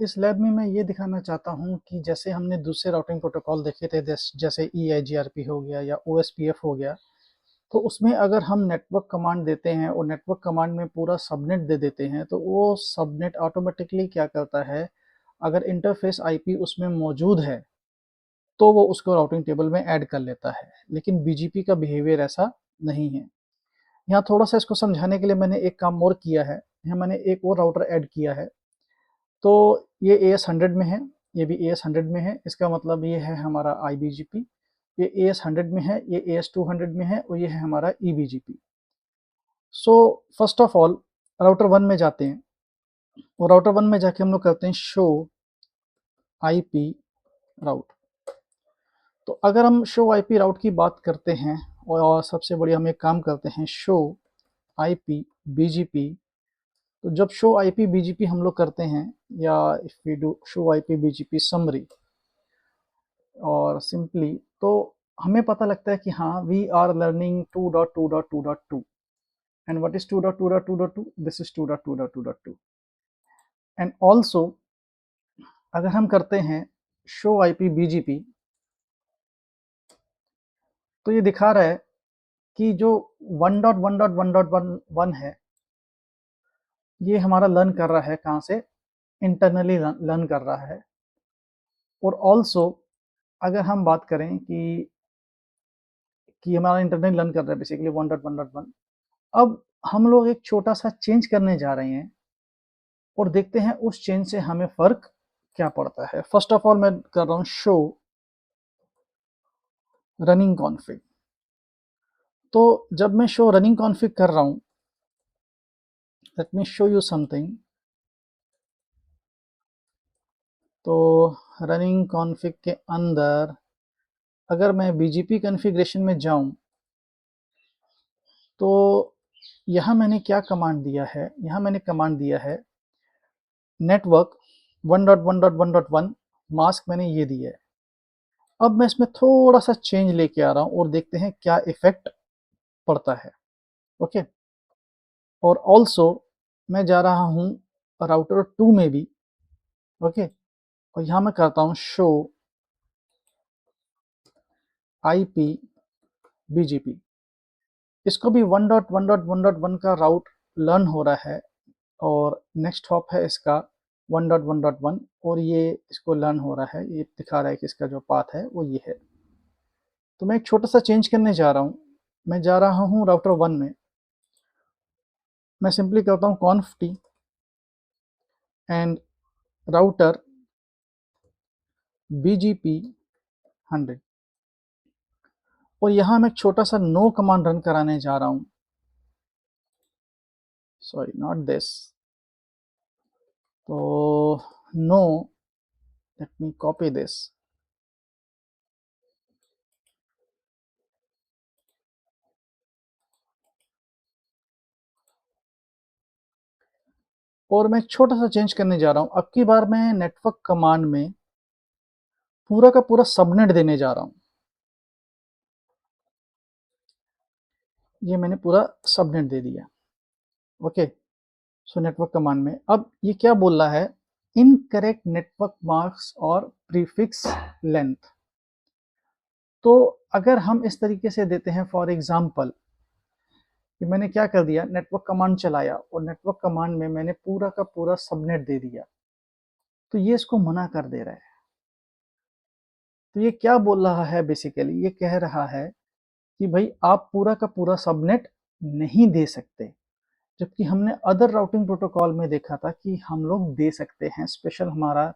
इस लैब में मैं ये दिखाना चाहता हूँ कि जैसे हमने दूसरे राउटिंग प्रोटोकॉल देखे थे जैसे EIGRP हो गया या OSPF हो गया, तो उसमें अगर हम नेटवर्क कमांड देते हैं और नेटवर्क कमांड में पूरा सबनेट दे देते हैं, तो वो सबनेट ऑटोमेटिकली क्या करता है, अगर इंटरफेस आईपी उसमें मौजूद है तो वो उसको राउटिंग टेबल में ऐड कर लेता है। लेकिन बीजीपी का बिहेवियर ऐसा नहीं है। यहाँ थोड़ा सा इसको समझाने के लिए मैंने एक काम और किया है। यहाँ मैंने एक और राउटर ऐड किया है। तो ये AS100 में है, ये भी AS100 में है। इसका मतलब ये है हमारा IBGP, ये AS100 में है, ये AS200 में है और ये है हमारा EBGP। So first of all router 1 में जाते हैं और राउटर 1 में जाके हम लोग करते हैं शो IP राउट। तो अगर हम शो IP राउट की बात करते हैं और सबसे बढ़िया हम एक काम करते हैं शो IP BGP। तो जब शो IP BGP हम लोग करते हैं या if we do show IP BGP summary और सिंपली, तो हमें पता लगता है कि हाँ we are learning 2.2.2.2 and what is 2.2.2.2, this is 2.2.2.2। And also अगर हम करते हैं शो IP BGP, तो ये दिखा रहा है कि जो 1.1.1.1 है ये हमारा लर्न कर रहा है कहाँ से, इंटरनली लर्न कर रहा है। और ऑल्सो अगर हम बात करें कि हमारा इंटरनल लर्न कर रहा है बेसिकली 1.1.1। अब हम लोग एक छोटा सा चेंज करने जा रहे हैं और देखते हैं उस चेंज से हमें फर्क क्या पड़ता है। फर्स्ट ऑफ ऑल मैं कर रहा हूँ शो रनिंग कॉन्फ़िग। तो जब मैं शो रनिंग कॉन्फ़िग कर रहा हूँ, let me show you something. तो रनिंग कॉन्फ़िग के अंदर अगर मैं BGP कॉन्फ़िगरेशन में जाऊं, तो यहाँ मैंने क्या कमांड दिया है, यहाँ मैंने कमांड दिया है नेटवर्क 1.1.1.1 मास्क, मैंने ये दिया है। अब मैं इसमें थोड़ा सा चेंज लेके आ रहा हूँ और देखते हैं क्या इफेक्ट पड़ता है। ओके, और ऑल्सो मैं जा रहा हूँ राउटर 2 में भी। ओके, और यहाँ मैं करता हूँ शो IP BGP। इसको भी 1.1.1.1 का राउट लर्न हो रहा है और नेक्स्ट हॉप है इसका 1.1.1 और ये इसको लर्न हो रहा है, ये दिखा रहा है कि इसका जो पाथ है वो ये है। तो मैं एक छोटा सा चेंज करने जा रहा हूँ। मैं जा रहा हूँ राउटर 1 में, मैं सिंपली करता हूँ कॉन्फ टी एंड राउटर BGP 100 और यहाँ मैं एक छोटा सा नो कमांड रन कराने जा रहा हूँ। सॉरी नॉट दिस, तो no, let me copy this और मैं छोटा सा चेंज करने जा रहा हूँ। अब की बार मैं नेटवर्क कमांड में पूरा का पूरा सबनेट देने जा रहा हूँ। ये मैंने पूरा सबनेट दे दिया। ओके, सो नेटवर्क कमांड में अब ये क्या बोल रहा है, इनकरेक्ट नेटवर्क मार्क्स और प्रीफिक्स लेंथ। तो अगर हम इस तरीके से देते हैं, फॉर एग्जांपल कि मैंने क्या कर दिया, नेटवर्क कमांड चलाया और नेटवर्क कमांड में मैंने पूरा का पूरा सबनेट दे दिया, तो ये इसको मना कर दे रहा है। तो ये क्या बोल रहा है, बेसिकली ये कह रहा है कि भाई आप पूरा का पूरा सबनेट नहीं दे सकते, जबकि हमने अदर राउटिंग प्रोटोकॉल में देखा था कि हम लोग दे सकते हैं। स्पेशल हमारा,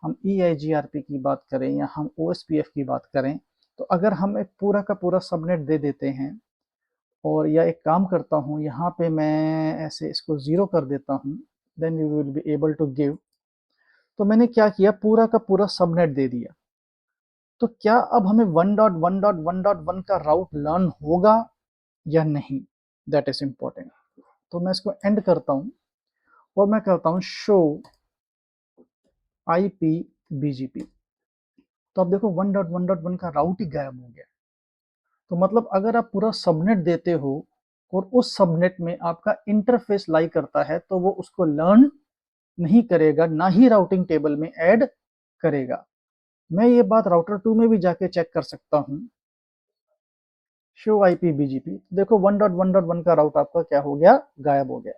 हम EIGRP की बात करें या हम OSPF की बात करें, तो अगर हम एक पूरा का पूरा सबनेट दे देते हैं और या एक काम करता हूँ यहाँ पे मैं ऐसे इसको 0 कर देता हूँ, then you will be able to give. तो मैंने क्या किया, पूरा का पूरा सबनेट दे दिया। तो क्या अब हमें 1.1.1.1 का राउट लर्न होगा या नहीं, दैट इज इम्पोर्टेंट। तो मैं इसको एंड करता हूँ और मैं करता हूँ शो IP BGP। तो अब देखो 1.1.1 का राउट ही गायब हो गया। तो मतलब अगर आप पूरा सबनेट देते हो और उस सबनेट में आपका इंटरफेस लाई करता है, तो वो उसको लर्न नहीं करेगा, ना ही राउटिंग टेबल में ऐड करेगा। मैं ये बात राउटर 2 में भी जाके चेक कर सकता हूँ। शो आईपी बीजीपी, देखो 1.1.1 का राउट आपका क्या हो गया, गायब हो गया।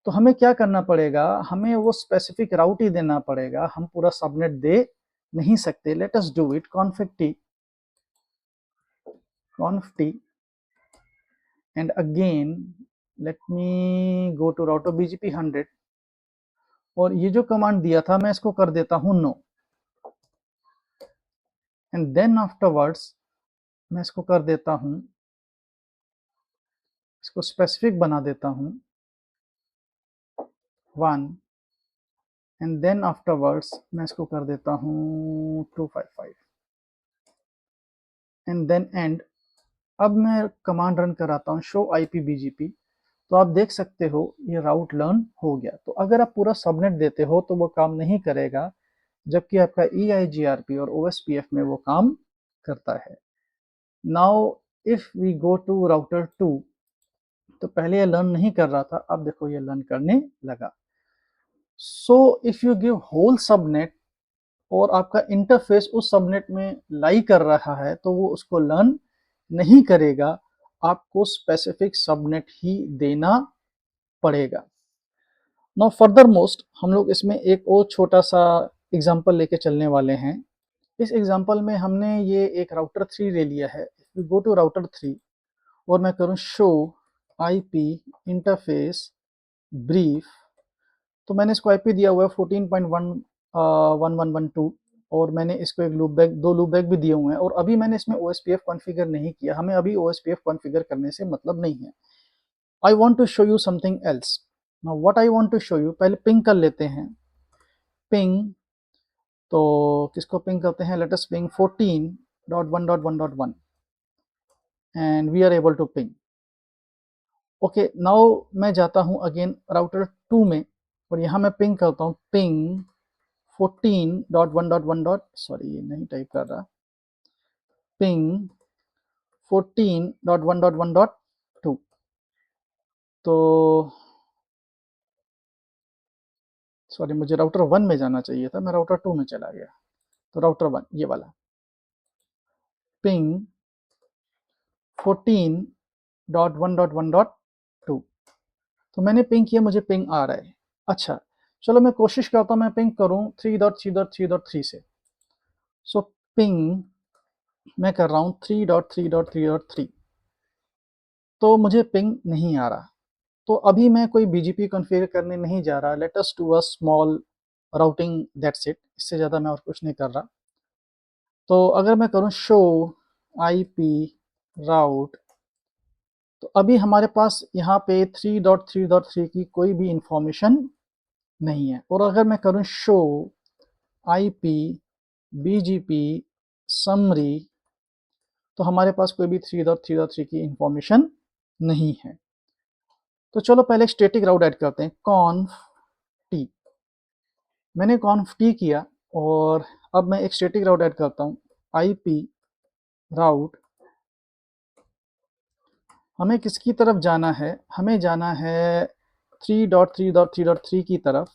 तो हमें क्या करना पड़ेगा, हमें वो स्पेसिफिक राउट ही देना पड़ेगा, हम पूरा सबनेट दे नहीं सकते। Let us do it, conf t and again let me go to router bgp 100 और ये जो कमांड दिया था मैं इसको कर देता हूँ नो, एंड देन आफ्टरवर्ड्स मैं इसको कर देता हूँ, इसको स्पेसिफिक बना देता हूँ 1, एंड देन आफ्टरवर्ड्स मैं इसको कर देता हूँ 255 एंड देन एंड। अब मैं कमांड रन कराता हूँ शो आईपी बीजीपी, तो आप देख सकते हो ये राउट लर्न हो गया। तो अगर आप पूरा सबनेट देते हो तो वो काम नहीं करेगा, जबकि आपका EIGRP और OSPF में वो काम करता है। Now if we go to router 2, तो पहले ये लर्न नहीं कर रहा था, अब देखो ये लर्न करने लगा। So if you give whole subnet और आपका इंटरफेस उस सबनेट में लाई कर रहा है तो वो उसको लर्न नहीं करेगा, आपको स्पेसिफिक सबनेट ही देना पड़ेगा। नाउ फर्दर मोस्ट हम लोग इसमें एक और छोटा सा एग्जांपल लेके चलने वाले हैं। इस एग्जांपल में हमने ये एक राउटर 3 ले लिया है। If we go to router 3 और मैं करूं शो आईपी इंटरफेस ब्रीफ, तो मैंने इसको आईपी दिया हुआ है 14.11112 और मैंने इसको एक लूप बैक, दो लूप बैक भी दिए हुए हैं, और अभी मैंने इसमें OSPF कॉन्फ़िगर नहीं किया, हमें अभी OSPF कॉन्फ़िगर करने से मतलब नहीं है। I want to show you something else. Now what I want to show you, पहले पिंग कर लेते हैं। पिंग, तो किसको पिंग करते हैं, let us ping 14.1.1.1 and we are able to ping. Okay, now मैं जाता हूं अगेन राउटर 2 में और यहां मैं पिंग करता हूं पिंग 14.1.1. सॉरी ये नहीं टाइप कर रहा, पिंग 14.1.1.2। तो सॉरी, मुझे राउटर 1 में जाना चाहिए था, मैं राउटर 2 में चला गया। तो राउटर 1 ये वाला पिंग 14.1.1.2, तो मैंने पिंग किया, मुझे पिंग आ रहा है। अच्छा, चलो मैं कोशिश करता हूँ मैं पिंग करूँ 3.3.3.3 से। सो पिंग मैं कर रहा हूँ 3.3.3.3, तो मुझे पिंग नहीं आ रहा। तो अभी मैं कोई बीजीपी कॉन्फ़िगर करने नहीं जा रहा, let us do a small routing, that's it, इससे ज़्यादा मैं और कुछ नहीं कर रहा। तो अगर मैं करूँ शो आईपी राउट, तो अभी हमारे पास यहाँ पे 3.3.3 की कोई भी इंफॉर्मेशन नहीं है। और अगर मैं करूँ शो आईपी बीजीपी समरी, तो हमारे पास कोई भी 3.3.3 की इंफॉर्मेशन नहीं है। तो चलो पहले स्टैटिक राउट ऐड करते हैं, कॉन्फ टी। मैंने कॉन्फ टी किया और अब मैं एक स्टैटिक राउट ऐड करता हूँ, आईपी राउट। हमें किसकी तरफ जाना है, हमें जाना है 3.3.3.3 की तरफ,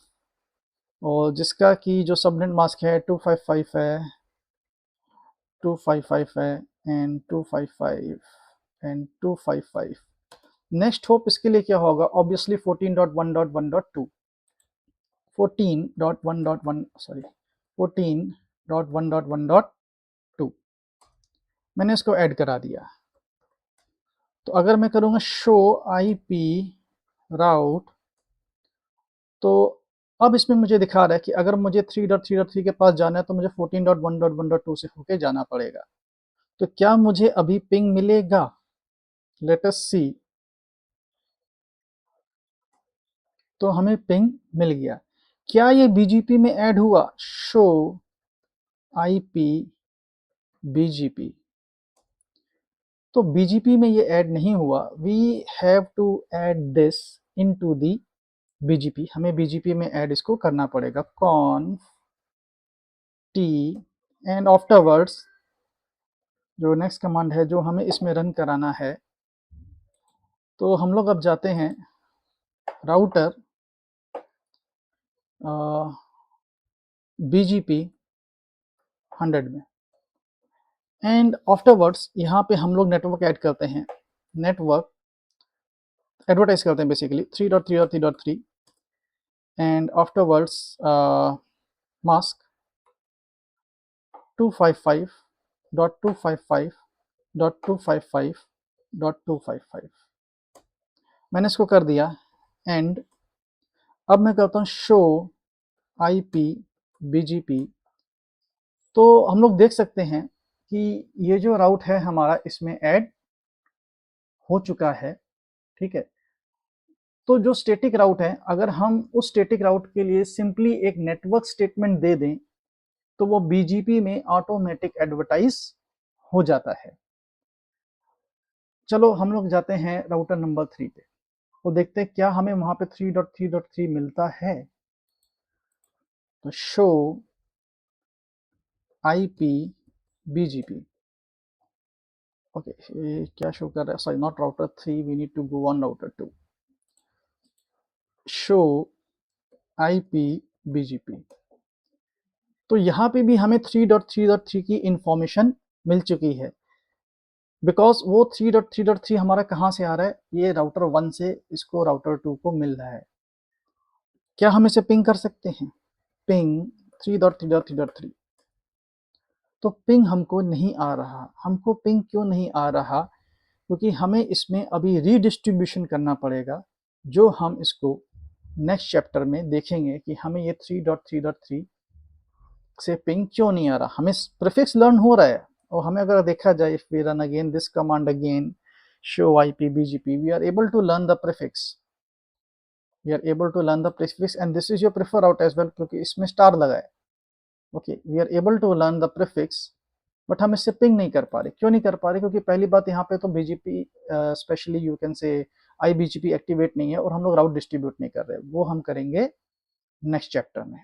और जिसका कि जो सबनेट मास्क है 255 है, 255 है, एंड 255 एंड 255। नेक्स्ट होप इसके लिए क्या होगा, ऑब्वियसली 14.1.1.2, 14.1.1 सॉरी 14.1.1.2 मैंने इसको ऐड करा दिया। तो अगर मैं करूँगा शो आईपी राउट, तो अब इसमें मुझे दिखा रहा है कि अगर मुझे 3.3.3 के पास जाना है तो मुझे 14.1.1.2 से होके जाना पड़ेगा। तो क्या मुझे अभी पिंग मिलेगा, लेट अस सी। तो हमें पिंग मिल गया। क्या ये बीजीपी में ऐड हुआ, शो आईपी बीजीपी, तो बीजीपी में ये ऐड नहीं हुआ। We have to add this into the BGP, हमें बीजीपी में ऐड इसको करना पड़ेगा, कॉन्फ टी, एंड आफ्टरवर्ड्स जो नेक्स्ट कमांड है जो हमें इसमें रन कराना है, तो हम लोग अब जाते हैं राउटर BGP 100 में। एंड आफ्टरवर्ड्स यहाँ पे हम लोग नेटवर्क ऐड करते हैं, नेटवर्क एडवर्टाइज करते हैं बेसिकली 3.3.3.3 एंड आफ्टरवर्ड्स मास्क 255.255.255.255। मैंने इसको कर दिया एंड अब मैं करता हूँ शो IP BGP। तो हम लोग देख सकते हैं कि ये जो राउट है हमारा इसमें ऐड हो चुका है, ठीक है। तो जो स्टैटिक राउट है, अगर हम उस स्टैटिक राउट के लिए सिंपली एक नेटवर्क स्टेटमेंट दे दें तो वो BGP में ऑटोमेटिक एडवर्टाइज हो जाता है। चलो हम लोग जाते हैं राउटर नंबर 3 पे, तो देखते हैं क्या हमें वहां पे 3.3.3 मिलता है। तो शो IP BGP, ओके क्या शो कर रहा है, sorry not router 3, we need to go on router 2। Show IP BGP, तो यहाँ पे भी हमें 3.3.3 की इंफॉर्मेशन मिल चुकी है, बिकॉज वो 3.3.3 हमारा कहाँ से आ रहा है, ये राउटर 1 से इसको राउटर 2 को मिल रहा है। क्या हम इसे पिंग कर सकते हैं, पिंग 3.3.3.3। तो पिंग हमको नहीं आ रहा। हमको पिंग क्यों नहीं आ रहा, क्योंकि हमें इसमें अभी रीडिस्ट्रीब्यूशन करना पड़ेगा, जो हम इसको नेक्स्ट चैप्टर में देखेंगे कि हमें ये 3.3.3 से पिंग क्यों नहीं आ रहा। हमें प्रीफिक्स लर्न हो रहा है, और हमें अगर देखा जाए, if we run again this command again show IP BGP, we are able to learn the prefix, and this is your prefer route as well, क्योंकि इसमें स्टार लगा है। Okay, we are able to learn the prefix, but हम इससे ping नहीं कर पा रहे। क्यों नहीं कर पा रहे, क्योंकि पहली बात यहाँ पे तो BGP specially you can say IBGP activate नहीं है, और हम लोग राउट डिस्ट्रीब्यूट नहीं कर रहे। वो हम करेंगे नेक्स्ट चैप्टर में।